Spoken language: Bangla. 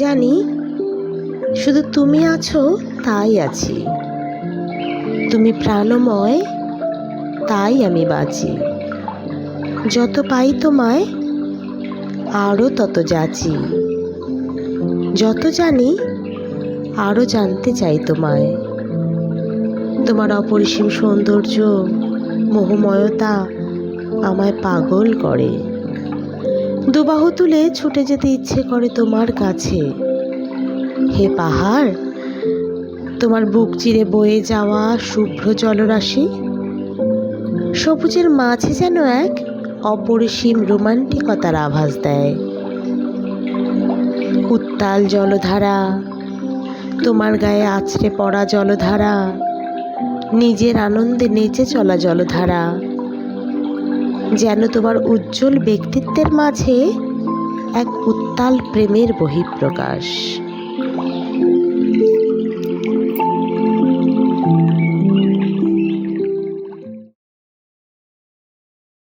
জানি শুধু তুমি আছো তাই আছি, তুমি প্রাণময় তাই আমি বাঁচি। যত পাই তোমায় আরও তত যাচি, যত জানি আরও জানতে চাই তোমায়। তোমার অপরিসীম সৌন্দর্য, মোহময়তা আমায় পাগল করে। দুবাহু তুলে ছুটে যেতে ইচ্ছে করে তোমার কাছে। হে পাহাড়, তোমার বুক চিরে বয়ে যাওয়া শুভ্র জলরাশি সবুজের মাঝে যেন এক অপরিসীম রোমান্টিকতার আভাস দেয়। উত্তাল জলধারা, তোমার গায়ে আছড়ে পড়া জলধারা, নিজের আনন্দে নেচে চলা জলধারা যেন তোমার উজ্জ্বল ব্যক্তিত্বের মাঝে এক উত্তাল প্রেমের বহিঃপ্রকাশ।